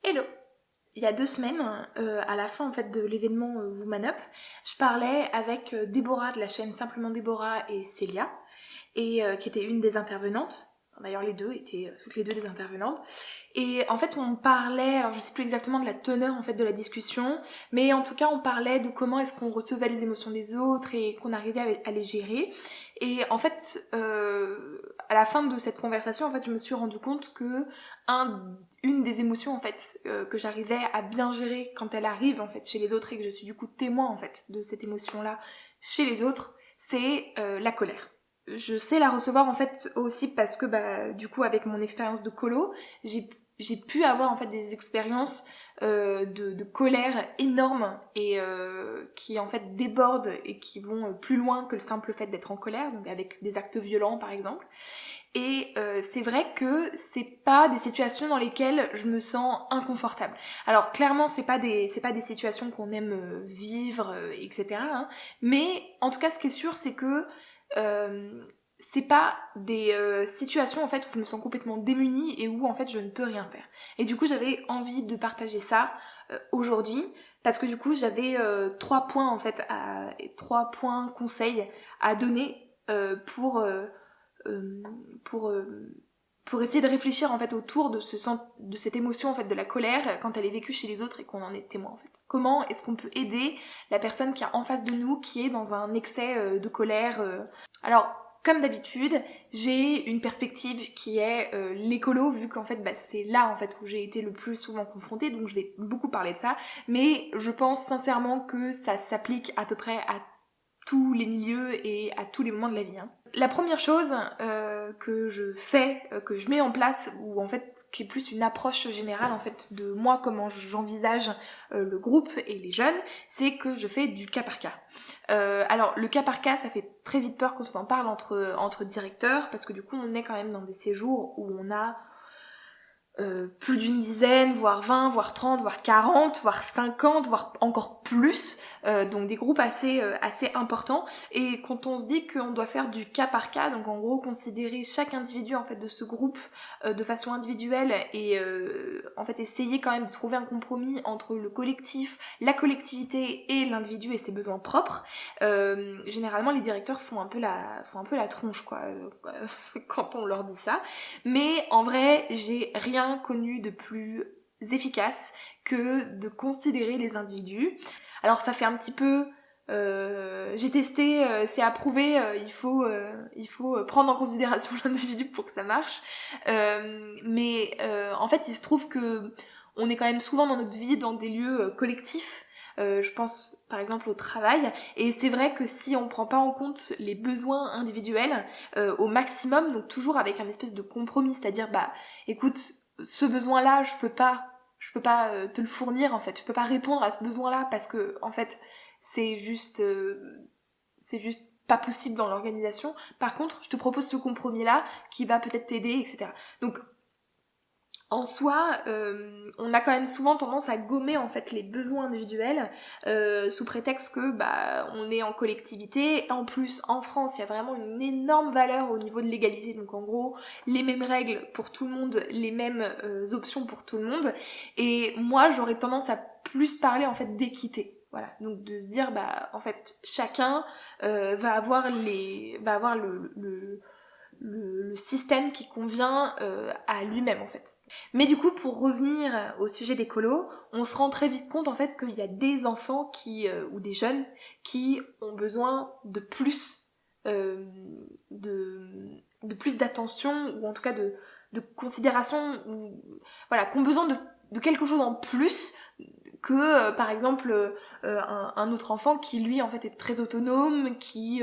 Hello! Il y a 2 semaines, à la fin en fait de l'événement Woman Up, je parlais avec Déborah de la chaîne Simplement Déborah et Célia, et qui était une des intervenantes. D'ailleurs les deux étaient toutes les deux des intervenantes. Et en fait on parlait, alors je sais plus exactement de la teneur en fait de la discussion, mais en tout cas on parlait de comment est-ce qu'on recevait les émotions des autres et qu'on arrivait à les gérer. Et en fait à la fin de cette conversation en fait je me suis rendu compte que une des émotions en fait que j'arrivais à bien gérer quand elle arrive en fait chez les autres et que je suis du coup témoin en fait de cette émotion là chez les autres, c'est la colère. Je sais la recevoir en fait aussi parce que du coup avec mon expérience de colo, j'ai pu avoir en fait des expériences de colère énormes et qui en fait débordent et qui vont plus loin que le simple fait d'être en colère, donc avec des actes violents par exemple. Et c'est vrai que c'est pas des situations dans lesquelles je me sens inconfortable. Alors clairement c'est pas des situations qu'on aime vivre, etc. Hein, mais en tout cas ce qui est sûr c'est que c'est pas des situations en fait où je me sens complètement démunie et où en fait je ne peux rien faire. Et du coup j'avais envie de partager ça aujourd'hui parce que du coup j'avais 3 points en fait, 3 points conseils à donner euh, pour, euh, pour essayer de réfléchir en fait autour de cette émotion en fait de la colère quand elle est vécue chez les autres et qu'on en est témoin en fait. Comment est-ce qu'on peut aider la personne qui est en face de nous qui est dans un excès de colère. Alors comme d'habitude, j'ai une perspective qui est l'écolo, vu qu'en fait c'est là en fait où j'ai été le plus souvent confrontée, donc je vais beaucoup parler de ça, mais je pense sincèrement que ça s'applique à peu près à tous les milieux et à tous les moments de la vie. Hein. La première chose que je fais, que je mets en place, ou en fait qui est plus une approche générale en fait de moi, comment j'envisage le groupe et les jeunes, c'est que je fais du cas par cas. Alors le cas par cas, ça fait très vite peur quand on en parle entre directeurs, parce que du coup on est quand même dans des séjours où on a plus d'une dizaine, voire 20, voire 30, voire 40, voire 50, voire encore plus, donc des groupes assez importants. Et quand on se dit qu'on doit faire du cas par cas, donc en gros considérer chaque individu en fait de ce groupe de façon individuelle et en fait essayer quand même de trouver un compromis entre le collectif, la collectivité et l'individu et ses besoins propres, généralement les directeurs font un peu la tronche quoi quand on leur dit ça. Mais en vrai, j'ai rien connu de plus efficace que de considérer les individus. Alors ça fait un petit peu j'ai testé, c'est approuvé, il faut prendre en considération l'individu pour que ça marche. Mais en fait, il se trouve que on est quand même souvent dans notre vie dans des lieux collectifs. Je pense par exemple au travail, et c'est vrai que si on prend pas en compte les besoins individuels au maximum, donc toujours avec un espèce de compromis, c'est-à-dire écoute, ce besoin-là, je peux pas te le fournir en fait, je peux pas répondre à ce besoin-là parce que en fait c'est juste pas possible dans l'organisation. Par contre, je te propose ce compromis-là qui va peut-être t'aider, etc. Donc en soi, on a quand même souvent tendance à gommer en fait les besoins individuels sous prétexte que on est en collectivité. En plus, en France, il y a vraiment une énorme valeur au niveau de l'égalité. Donc en gros, les mêmes règles pour tout le monde, les mêmes options pour tout le monde. Et moi, j'aurais tendance à plus parler en fait d'équité. Voilà, donc de se dire en fait chacun va avoir le système qui convient à lui-même en fait. Mais du coup, pour revenir au sujet des colos, on se rend très vite compte en fait qu'il y a des enfants ou des jeunes qui ont besoin de plus euh, de plus d'attention, ou en tout cas de considération, ou voilà, qui ont besoin de quelque chose en plus que par exemple un autre enfant qui lui en fait est très autonome, qui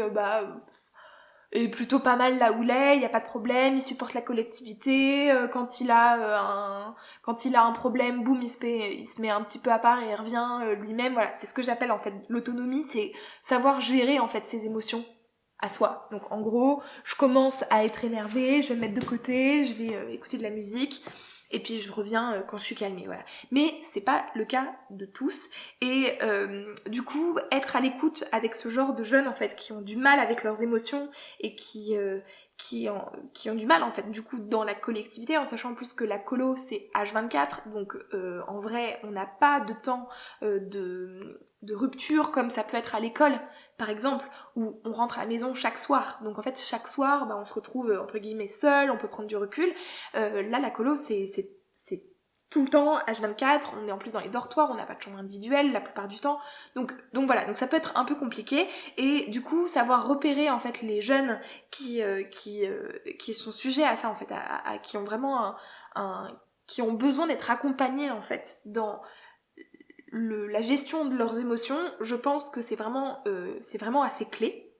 est plutôt pas mal là où il est, il y a pas de problème, il supporte la collectivité, quand il a un problème, boum, il se met un petit peu à part et il revient lui-même. Voilà, c'est ce que j'appelle en fait l'autonomie, c'est savoir gérer en fait ses émotions à soi. Donc en gros, je commence à être énervée, je vais me mettre de côté, je vais écouter de la musique, et puis je reviens quand je suis calmée, voilà. Mais c'est pas le cas de tous, et du coup, être à l'écoute avec ce genre de jeunes en fait qui ont du mal avec leurs émotions et qui ont du mal en fait du coup dans la collectivité, en sachant en plus que la colo c'est H24, donc en vrai on n'a pas de temps de rupture comme ça peut être à l'école par exemple, où on rentre à la maison chaque soir, donc en fait chaque soir on se retrouve entre guillemets seul, on peut prendre du recul. Là la colo c'est tout le temps H24, on est en plus dans les dortoirs, on n'a pas de chambre individuelle la plupart du temps, donc voilà, donc ça peut être un peu compliqué, et du coup savoir repérer en fait les jeunes qui sont sujets à ça en fait, qui ont vraiment qui ont besoin d'être accompagnés en fait dans la gestion de leurs émotions. Je pense que c'est vraiment assez clé.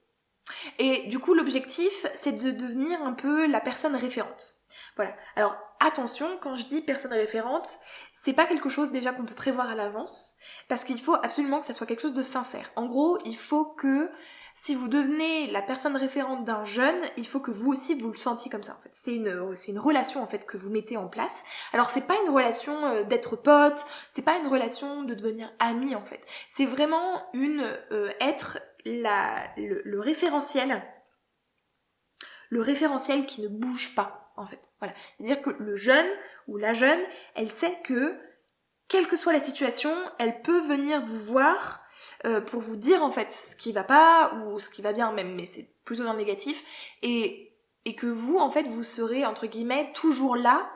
Et du coup l'objectif c'est de devenir un peu la personne référente. Voilà. Alors attention, quand je dis personne référente, c'est pas quelque chose déjà qu'on peut prévoir à l'avance, parce qu'il faut absolument que ça soit quelque chose de sincère. En gros, il faut que si vous devenez la personne référente d'un jeune, il faut que vous aussi vous le sentiez comme ça en fait. C'est une relation en fait que vous mettez en place. Alors c'est pas une relation d'être pote, c'est pas une relation de devenir ami en fait. C'est vraiment être le référentiel qui ne bouge pas en fait. Voilà. C'est-à-dire que le jeune ou la jeune, elle sait que quelle que soit la situation, elle peut venir vous voir pour vous dire en fait ce qui va pas ou ce qui va bien même, mais c'est plutôt dans le négatif, et que vous en fait vous serez entre guillemets toujours là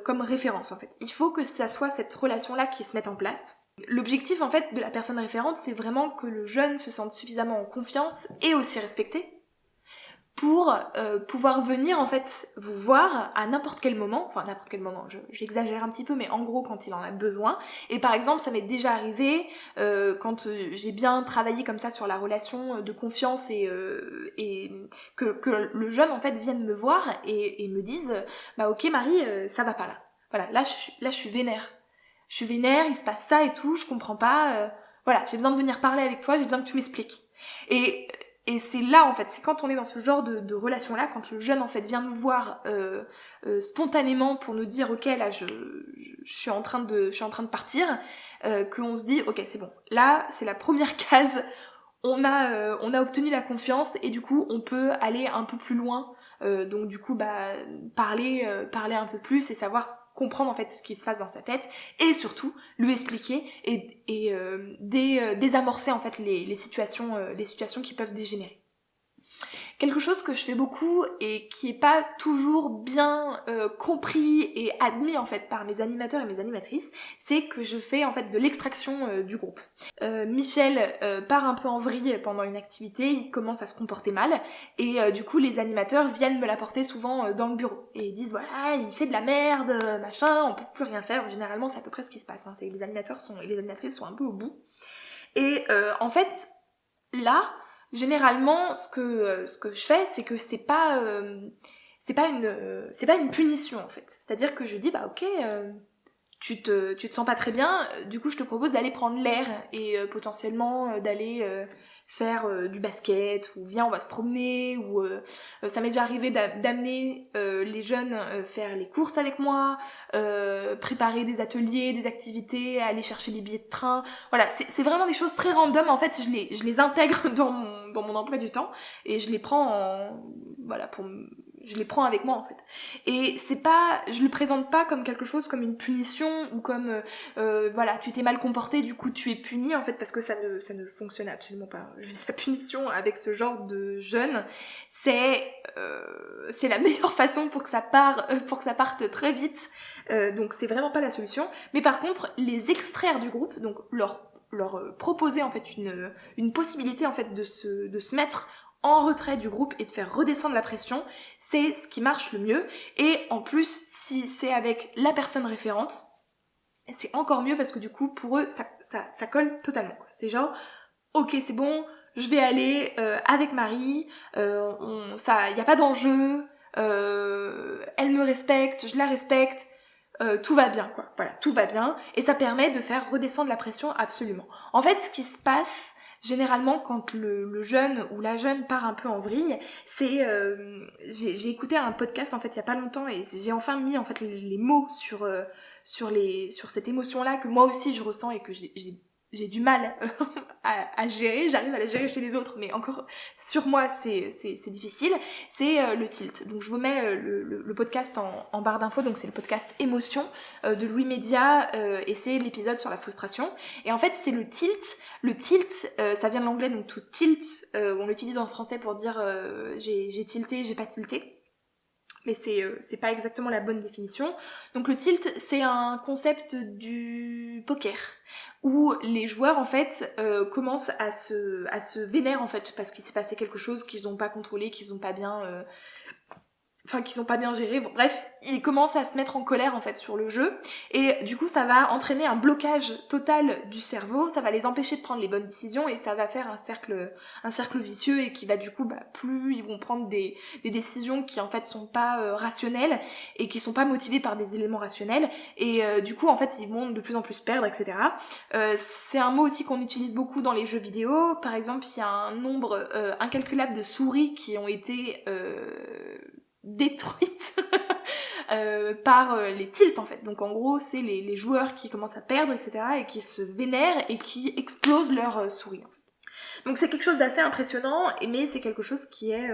comme référence en fait. Il faut que ça soit cette relation là qui se mette en place. L'objectif en fait de la personne référente, c'est vraiment que le jeune se sente suffisamment en confiance et aussi respecté pour pouvoir venir en fait vous voir à n'importe quel moment, j'exagère un petit peu, mais en gros quand il en a besoin. Et par exemple ça m'est déjà arrivé quand j'ai bien travaillé comme ça sur la relation de confiance et que le jeune en fait vienne me voir et me dise bah ok Marie, ça va pas là. Voilà, là je suis vénère. Je suis vénère, il se passe ça et tout, je comprends pas, voilà, j'ai besoin de venir parler avec toi, j'ai besoin que tu m'expliques. Et c'est là en fait, c'est quand on est dans ce genre de relation là, quand le jeune en fait vient nous voir spontanément pour nous dire ok là je suis en train de partir, qu'on se dit ok c'est bon, là c'est la première case, on a obtenu la confiance et du coup on peut aller un peu plus loin, donc du coup bah parler un peu plus et savoir comprendre en fait ce qui se passe dans sa tête et surtout lui expliquer et désamorcer en fait les situations qui peuvent dégénérer. Quelque chose que je fais beaucoup et qui est pas toujours bien compris et admis en fait par mes animateurs et mes animatrices, c'est que je fais en fait de l'extraction du groupe. Michel part un peu en vrille pendant une activité, il commence à se comporter mal et du coup les animateurs viennent me l'apporter souvent dans le bureau et ils disent voilà il fait de la merde, machin, on peut plus rien faire. Généralement c'est à peu près ce qui se passe, hein. C'est que les animateurs et les animatrices sont un peu au bout. Et en fait là généralement ce que je fais c'est que c'est pas une punition en fait, c'est à dire que je dis bah ok tu te sens pas très bien, du coup je te propose d'aller prendre l'air et potentiellement d'aller faire du basket, ou viens on va se promener, ou ça m'est déjà arrivé d'amener les jeunes faire les courses avec moi, préparer des ateliers, des activités, aller chercher des billets de train. Voilà, c'est vraiment des choses très random en fait, je les intègre dans mon emploi du temps et je les prends je les prends avec moi en fait. Et je le présente pas comme quelque chose, comme une punition ou comme voilà, tu t'es mal comporté, du coup tu es puni en fait, parce que ça ne fonctionne absolument pas. La punition avec ce genre de jeunes, c'est la meilleure façon pour que ça parte très vite. Donc c'est vraiment pas la solution. Mais par contre, les extraire du groupe, donc leur proposer en fait une possibilité en fait de se mettre en retrait du groupe et de faire redescendre la pression, c'est ce qui marche le mieux. Et en plus, si c'est avec la personne référente, c'est encore mieux parce que du coup, pour eux, ça colle totalement. C'est genre, ok, c'est bon, je vais aller avec Marie, y a pas d'enjeu, elle me respecte, je la respecte, tout va bien, quoi. Voilà, tout va bien. Et ça permet de faire redescendre la pression absolument. En fait, ce qui se passe généralement quand le jeune ou la jeune part un peu en vrille, c'est j'ai écouté un podcast en fait il y a pas longtemps et j'ai enfin mis en fait les mots sur cette émotion là que moi aussi je ressens et que j'ai j'ai du mal à gérer, j'arrive à la gérer chez les autres, mais encore sur moi c'est difficile, c'est le tilt. Donc je vous mets le podcast en barre d'infos, donc c'est le podcast Émotion de Louis Média, et c'est l'épisode sur la frustration. Et en fait c'est le tilt. Le tilt, ça vient de l'anglais, donc to tilt, on l'utilise en français pour dire j'ai tilté, j'ai pas tilté. Mais c'est pas exactement la bonne définition. Donc le tilt, c'est un concept du poker où les joueurs en fait commencent à se vénérer en fait parce qu'il s'est passé quelque chose qu'ils ont pas contrôlé, qu'ils ont pas bien qu'ils ont pas bien géré, bon bref, ils commencent à se mettre en colère en fait sur le jeu, et du coup ça va entraîner un blocage total du cerveau, ça va les empêcher de prendre les bonnes décisions, et ça va faire un cercle vicieux, et qui va du coup, plus ils vont prendre des décisions qui en fait sont pas rationnelles, et qui sont pas motivées par des éléments rationnels, et du coup en fait ils vont de plus en plus perdre, etc. C'est un mot aussi qu'on utilise beaucoup dans les jeux vidéo, par exemple il y a un nombre incalculable de souris qui ont été détruite par les tilts en fait. Donc en gros c'est les joueurs qui commencent à perdre, etc. et qui se vénèrent et qui explosent leur souris en fait. Donc c'est quelque chose d'assez impressionnant, mais c'est quelque chose qui est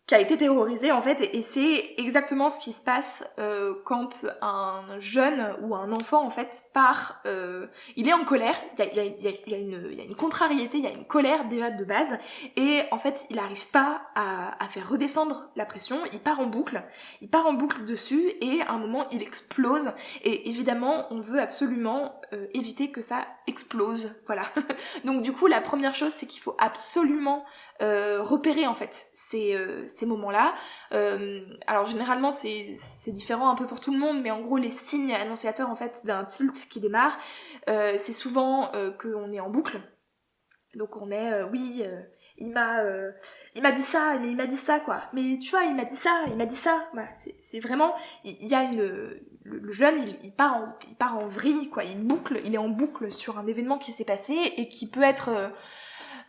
qui a été terrorisé en fait, et c'est exactement ce qui se passe quand un jeune ou un enfant en fait part, il est en colère, il y a une contrariété, il y a une colère déjà de base, et en fait il n'arrive pas à faire redescendre la pression, il part en boucle dessus, et à un moment il explose, et évidemment on veut absolument éviter que ça explose, voilà. Donc du coup la première chose c'est qu'il faut absolument repérer en fait ces moments-là. Alors généralement c'est différent un peu pour tout le monde, mais en gros les signes annonciateurs en fait d'un tilt qui démarre, c'est souvent qu'on est en boucle. Donc on est il m'a dit ça, mais il m'a dit ça quoi. Mais tu vois, il m'a dit ça. Voilà, c'est vraiment il y a le jeune il part en vrille quoi, il est en boucle sur un événement qui s'est passé et qui peut être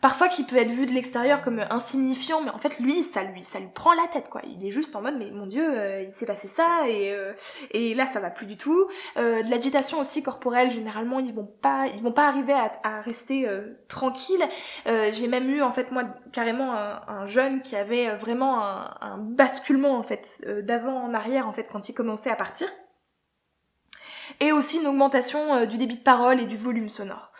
parfois qui peut être vu de l'extérieur comme insignifiant, mais en fait lui ça lui prend la tête quoi. Il est juste en mode mais mon dieu il s'est passé ça, et là ça va plus du tout. De l'agitation aussi corporelle, généralement ils vont pas arriver à rester tranquilles. J'ai même eu en fait moi carrément un jeune qui avait vraiment un basculement en fait d'avant en arrière en fait quand il commençait à partir, et aussi une augmentation du débit de parole et du volume sonore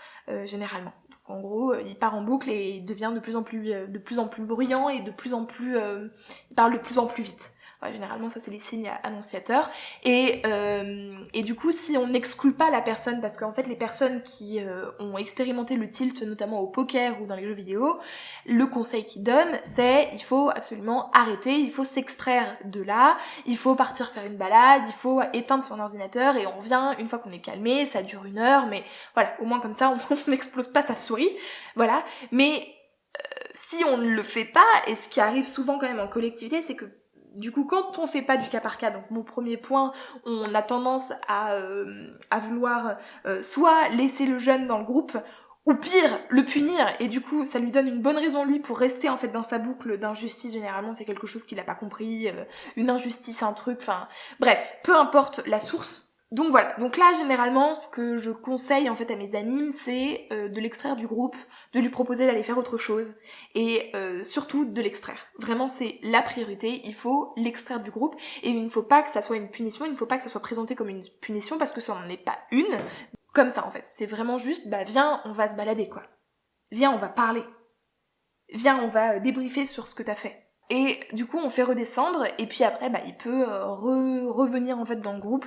généralement. En gros, il part en boucle et il devient de plus en plus bruyant, et il parle de plus en plus vite. Ouais, généralement, ça c'est les signes annonciateurs. Et du coup, si on n'exclut pas la personne, parce qu'en fait, les personnes qui ont expérimenté le tilt, notamment au poker ou dans les jeux vidéo, le conseil qu'ils donnent, c'est il faut absolument arrêter, il faut s'extraire de là, il faut partir faire une balade, il faut éteindre son ordinateur, et on revient une fois qu'on est calmé, ça dure 1 heure, mais voilà, au moins comme ça, on n'explose pas sa souris, voilà. Mais si on ne le fait pas, et ce qui arrive souvent quand même en collectivité, c'est que du coup, quand on fait pas du cas par cas, donc mon premier point, on a tendance à vouloir soit laisser le jeune dans le groupe, ou pire, le punir, et du coup, ça lui donne une bonne raison, lui, pour rester en fait dans sa boucle d'injustice. Généralement, c'est quelque chose qu'il a pas compris, une injustice, un truc, enfin, bref, peu importe la source. Donc voilà, donc là généralement ce que je conseille en fait à mes animes, c'est de l'extraire du groupe, de lui proposer d'aller faire autre chose, et surtout de l'extraire. Vraiment c'est la priorité, il faut l'extraire du groupe, et il ne faut pas que ça soit une punition, il ne faut pas que ça soit présenté comme une punition, parce que ça n'en est pas une, comme ça en fait. C'est vraiment juste, viens, on va se balader quoi. Viens, on va parler. Viens, on va débriefer sur ce que t'as fait. Et du coup on fait redescendre, et puis après il peut revenir en fait dans le groupe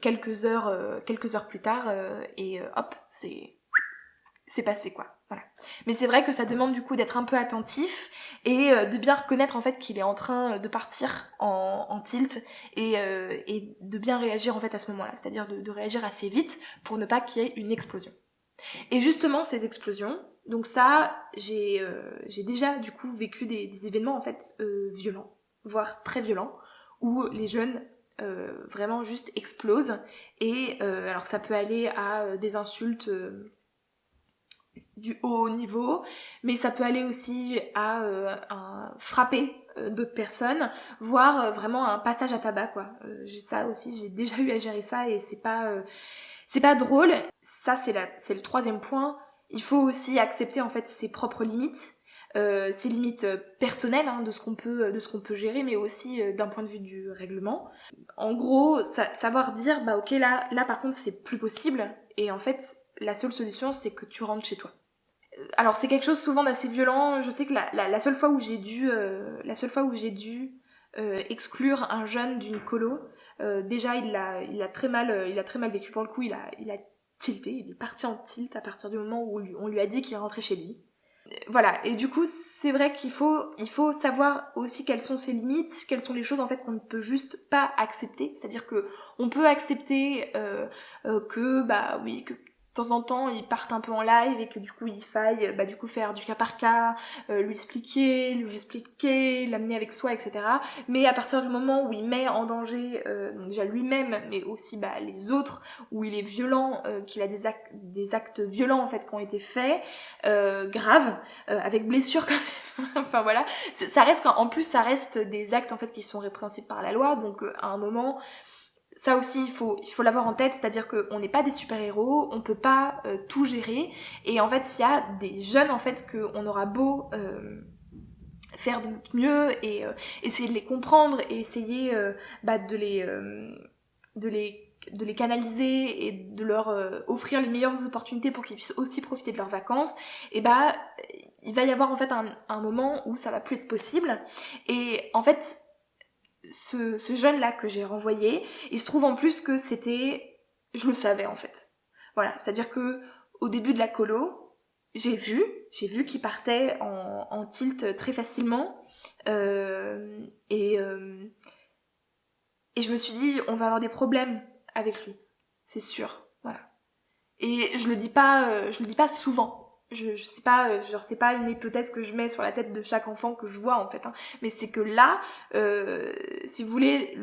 quelques heures plus tard, et hop, c'est passé quoi, voilà. Mais c'est vrai que ça demande du coup d'être un peu attentif, et de bien reconnaître en fait qu'il est en train de partir en tilt, et de bien réagir en fait à ce moment-là, c'est-à-dire de réagir assez vite pour ne pas qu'il y ait une explosion. Et justement ces explosions, donc ça, j'ai déjà du coup vécu des événements en fait violents, voire très violents, où les jeunes vraiment juste explosent, et alors ça peut aller à des insultes du haut niveau, mais ça peut aller aussi à frapper d'autres personnes, voire vraiment un passage à tabac, quoi. Ça aussi, j'ai déjà eu à gérer ça et c'est pas drôle. Ça, c'est le troisième point. Il faut aussi accepter en fait ses propres limites, ses limites personnelles, hein, de ce qu'on peut gérer, mais aussi d'un point de vue du règlement. En gros, savoir dire bah ok là par contre c'est plus possible, et en fait la seule solution c'est que tu rentres chez toi. Alors c'est quelque chose souvent d'assez violent. Je sais que la seule fois où j'ai dû exclure un jeune d'une colo, déjà il a très mal vécu. Pour le coup, il a tilté, il est parti en tilt à partir du moment où on lui a dit qu'il rentrait chez lui. Voilà, et du coup c'est vrai qu'il faut savoir aussi quelles sont ses limites, quelles sont les choses en fait qu'on ne peut juste pas accepter. C'est-à-dire que on peut accepter que bah oui, que de temps en temps ils partent un peu en live et que du coup il faille du coup faire du cas par cas, lui expliquer, l'amener avec soi, etc. Mais à partir du moment où il met en danger déjà lui-même, mais aussi les autres, où il est violent, qu'il a des actes violents en fait qui ont été faits, graves, avec blessure quand même. Enfin voilà, ça reste en plus ça reste des actes en fait qui sont répréhensibles par la loi, donc à un moment ça aussi il faut l'avoir en tête, c'est-à-dire qu'on n'est pas des super-héros, on peut pas tout gérer, et en fait il y a des jeunes en fait qu'on aura beau faire de notre mieux et essayer de les comprendre et essayer de les canaliser et de leur offrir les meilleures opportunités pour qu'ils puissent aussi profiter de leurs vacances, et il va y avoir en fait un moment où ça va plus être possible. Et en fait ce jeune là que j'ai renvoyé, il se trouve en plus que je le savais en fait, voilà, c'est à dire que au début de la colo j'ai vu qu'il partait en tilt très facilement, et je me suis dit on va avoir des problèmes avec lui, c'est sûr, voilà. Et je le dis pas souvent. Je sais pas, genre c'est pas une hypothèse que je mets sur la tête de chaque enfant que je vois en fait, hein. Mais c'est que là, si vous voulez,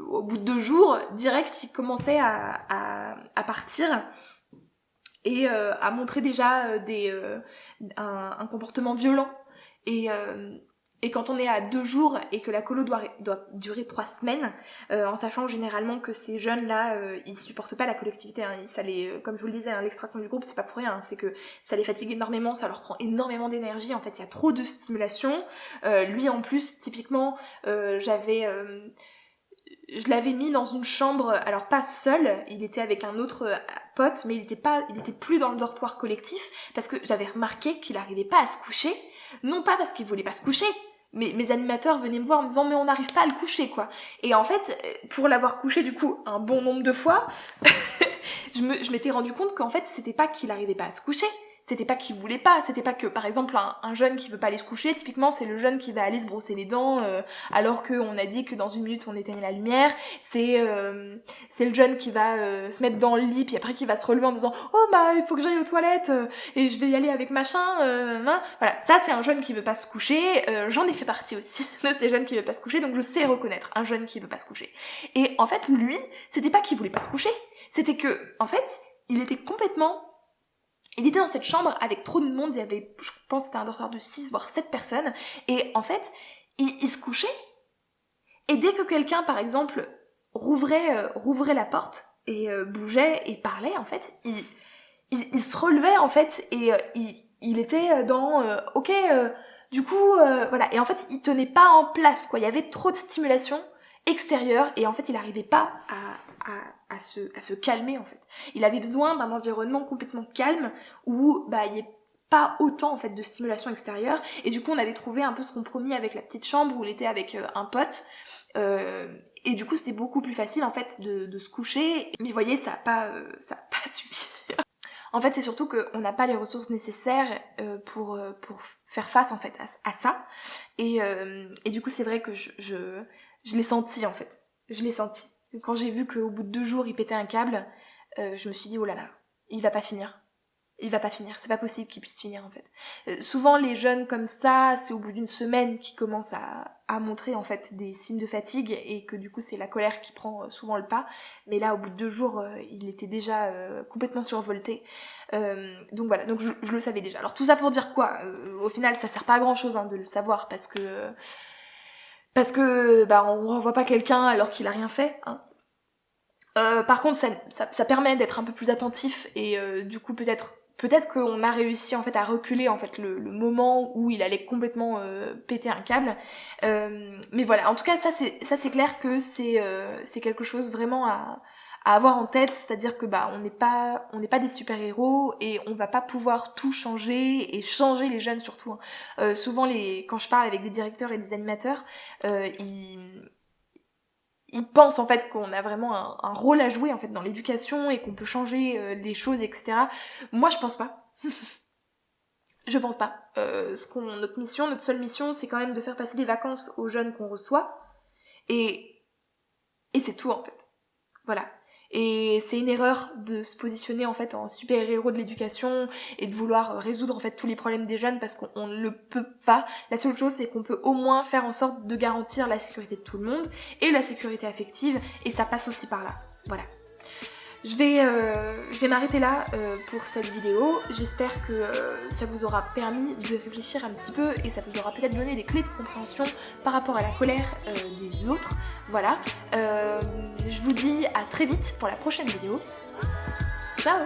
au bout de 2 jours, direct, il commençait à partir et à montrer déjà un comportement violent. Et quand on est à 2 jours et que la colo doit durer 3 semaines, en sachant généralement que ces jeunes-là, ils supportent pas la collectivité, hein, comme je vous le disais, hein, l'extraction du groupe, c'est pas pour rien, hein, c'est que ça les fatigue énormément, ça leur prend énormément d'énergie, en fait, il y a trop de stimulation. Lui, en plus, typiquement, je l'avais mis dans une chambre, alors pas seul, il était avec un autre pote, mais il était plus dans le dortoir collectif, parce que j'avais remarqué qu'il arrivait pas à se coucher, non pas parce qu'il voulait pas se coucher, mais mes animateurs venaient me voir en me disant mais on n'arrive pas à le coucher, quoi. Et en fait, pour l'avoir couché du coup un bon nombre de fois, je m'étais rendu compte qu'en fait c'était pas qu'il arrivait pas à se coucher, c'était pas qu'il voulait pas, c'était pas que par exemple un jeune qui veut pas aller se coucher, typiquement c'est le jeune qui va aller se brosser les dents alors qu'on a dit que dans 1 minute on éteignait la lumière, c'est le jeune qui va se mettre dans le lit puis après qui va se relever en disant oh il faut que j'aille aux toilettes et je vais y aller avec machin, voilà, ça c'est un jeune qui veut pas se coucher, j'en ai fait partie aussi de ces jeunes qui veulent pas se coucher, donc je sais reconnaître un jeune qui veut pas se coucher. Et en fait lui, c'était pas qu'il voulait pas se coucher, c'était que en fait il était dans cette chambre avec trop de monde, il y avait, je pense que c'était un dortoir de 6 voire 7 personnes, et en fait, il se couchait, et dès que quelqu'un, par exemple, rouvrait la porte, et bougeait, et parlait, en fait, il se relevait, en fait, et il était dans, du coup, voilà, et en fait, il tenait pas en place, quoi, il y avait trop de stimulation extérieure, et en fait, il arrivait pas à se calmer, en fait. Il avait besoin d'un environnement complètement calme où il n'y ait pas autant en fait de stimulation extérieure, et du coup on avait trouvé un peu ce compromis avec la petite chambre où il était avec un pote, et du coup c'était beaucoup plus facile en fait de se coucher, mais vous voyez ça a pas suffi. En fait c'est surtout qu'on n'a pas les ressources nécessaires pour faire face en fait à ça, et du coup c'est vrai que je l'ai senti en fait, je l'ai senti. Quand j'ai vu qu'au bout de 2 jours il pétait un câble, je me suis dit oh là là, il va pas finir. il va pas finir, c'est pas possible qu'il puisse finir en fait. Souvent les jeunes comme ça, c'est au bout d'une semaine qu'ils commencent à montrer en fait des signes de fatigue et que du coup c'est la colère qui prend souvent le pas. Mais là au bout de 2 jours, il était déjà complètement survolté. Donc voilà, donc je le savais déjà. Alors tout ça pour dire quoi, au final ça sert pas à grand chose de le savoir parce que bah on renvoie pas quelqu'un alors qu'il a rien fait. Par contre ça permet d'être un peu plus attentif et du coup peut-être qu'on a réussi en fait à reculer en fait le moment où il allait complètement péter un câble. Mais voilà, en tout cas ça c'est clair que c'est quelque chose vraiment à avoir en tête, c'est-à-dire que bah on n'est pas des super-héros et on va pas pouvoir tout changer et changer les jeunes surtout. Souvent quand je parle avec des directeurs et des animateurs, ils pensent en fait qu'on a vraiment un rôle à jouer en fait dans l'éducation et qu'on peut changer les choses, etc. Moi je pense pas. Je pense pas. Notre seule mission, c'est quand même de faire passer des vacances aux jeunes qu'on reçoit. Et c'est tout en fait. Voilà. Et c'est une erreur de se positionner en fait en super-héros de l'éducation et de vouloir résoudre en fait tous les problèmes des jeunes parce qu'on ne le peut pas. La seule chose c'est qu'on peut au moins faire en sorte de garantir la sécurité de tout le monde et la sécurité affective et ça passe aussi par là. Voilà. Je vais m'arrêter là pour cette vidéo. J'espère que ça vous aura permis de réfléchir un petit peu et ça vous aura peut-être donné des clés de compréhension par rapport à la colère des autres. Voilà. Je vous dis à très vite pour la prochaine vidéo. Ciao!